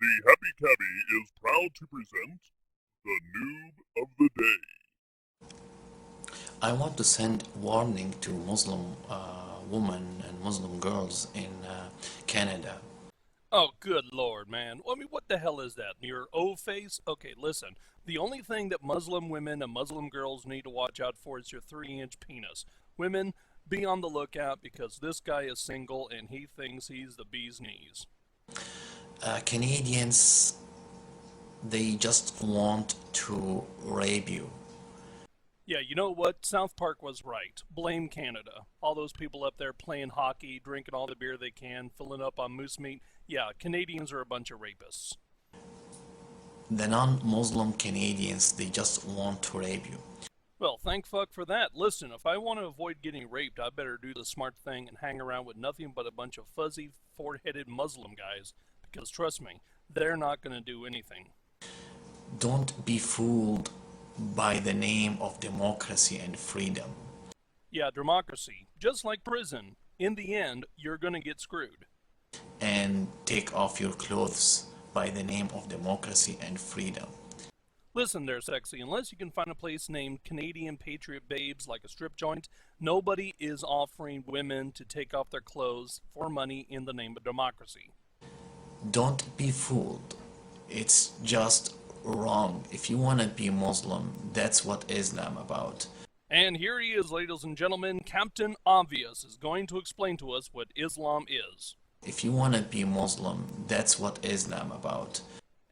The HappyCabbie is proud to present the Noob of the Day. I want to send warning to Muslim women and Muslim girls in Canada. Oh, good lord, man. I mean, what the hell is that? Your O face? Okay, listen. The only thing that Muslim women and Muslim girls need to watch out for is your 3-inch penis. Women, be on the lookout because this guy is single and he thinks he's the bee's knees. Canadians, they just want to rape you. Yeah, you know what? South Park was right. Blame Canada. All those people up there playing hockey, drinking all the beer they can, filling up on moose meat. Yeah, Canadians are a bunch of rapists. The non-Muslim Canadians, they just want to rape you. Well, thank fuck for that. Listen, if I want to avoid getting raped, I better do the smart thing and hang around with nothing but a bunch of fuzzy, four-headed Muslim guys. Because trust me, they're not going to do anything. Don't be fooled by the name of democracy and freedom. Yeah, democracy. Just like prison. In the end, you're going to get screwed. And take off your clothes by the name of democracy and freedom. Listen there, sexy, unless you can find a place named Canadian Patriot Babes like a strip joint, nobody is offering women to take off their clothes for money in the name of democracy. Don't be fooled. It's just wrong. If you want to be Muslim, that's what Islam about. And here he is, ladies and gentlemen. Captain Obvious is going to explain to us what Islam is. If you want to be Muslim, that's what Islam about.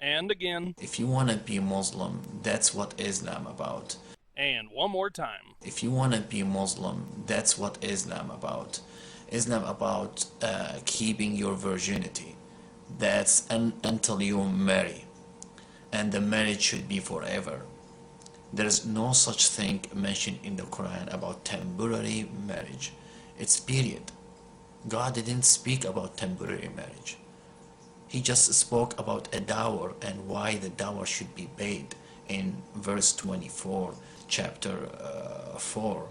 And again. If you want to be Muslim, that's what Islam about. And one more time. If you want to be Muslim, that's what Islam about. Islam about keeping your virginity. That's until you marry. And the marriage should be forever. There is no such thing mentioned in the Quran about temporary marriage. It's period. God didn't speak about temporary marriage. He just spoke about a dower and why the dower should be paid in verse 24, chapter 4.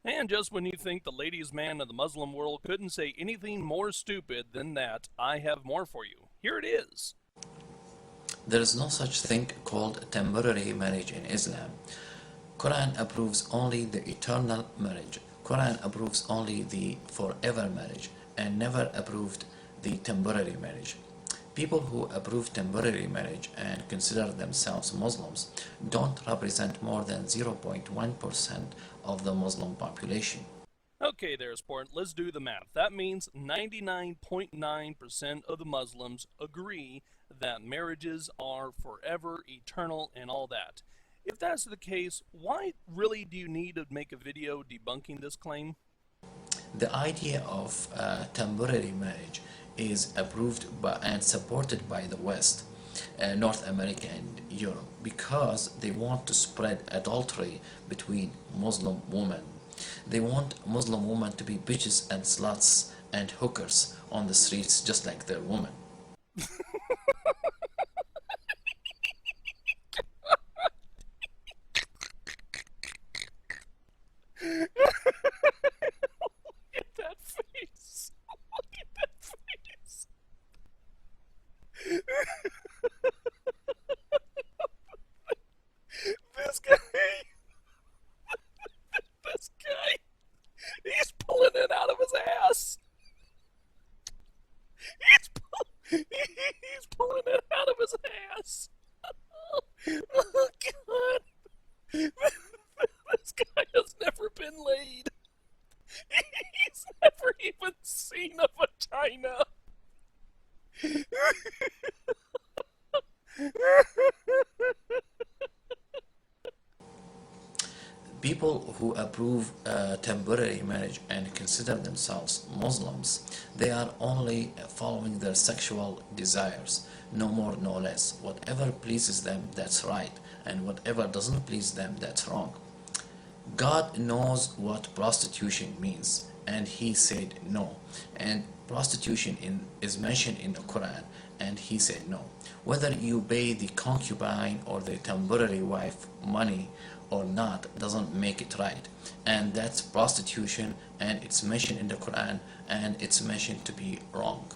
And just when you think the ladies' man of the Muslim world couldn't say anything more stupid than that, I have more for you. Here it is. There is no such thing called temporary marriage in Islam. Quran approves only the eternal marriage. Quran approves only the forever marriage and never approved the temporary marriage. People who approve temporary marriage and consider themselves Muslims don't represent more than 0.1% of the Muslim population. Okay there, sport, let's do the math. That means 99.9% of the Muslims agree that marriages are forever, eternal, and all that. If that's the case, why really do you need to make a video debunking this claim? The idea of temporary marriage is approved by and supported by the West, North America and Europe, because they want to spread adultery between Muslim women. They want Muslim women to be bitches and sluts and hookers on the streets just like their women. Look at that face. Look at that face. This guy. This guy. He's pulling it out of his ass. He's pulling it out of his ass. Oh, God. This guy has never been laid. He's never even seen a vagina. People who approve temporary marriage and consider themselves Muslims, they are only following their sexual desires, no more, no less. Whatever pleases them, that's right, and whatever doesn't please them, that's wrong. God knows what prostitution means, and He said no. And prostitution is mentioned in the Quran, and He said no. Whether you pay the concubine or the temporary wife money or not doesn't make it right. And that's prostitution, and it's mentioned in the Quran, and it's mentioned to be wrong.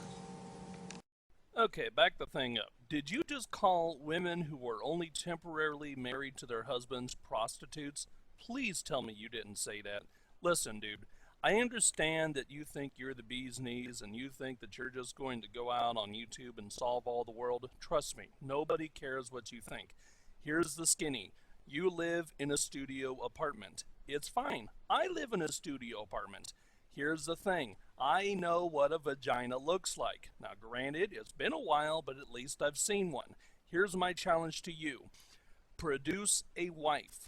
Okay, back the thing up. Did you just call women who were only temporarily married to their husbands prostitutes? Please tell me you didn't say that. Listen, dude, I understand that you think you're the bee's knees and you think that you're just going to go out on YouTube and solve all the world. Trust me, nobody cares what you think. Here's the skinny. You live in a studio apartment. It's fine. I live in a studio apartment. Here's the thing. I know what a vagina looks like. Now, granted, it's been a while, but at least I've seen one. Here's my challenge to you. Produce a wife.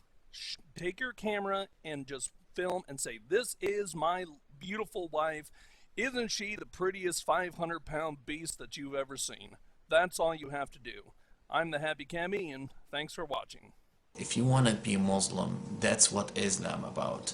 Take your camera and just film and say, "This is my beautiful wife. Isn't she the prettiest 500-pound beast that you've ever seen?" That's all you have to do. I'm the HappyCabbie, and thanks for watching. If you want to be Muslim, that's what Islam about.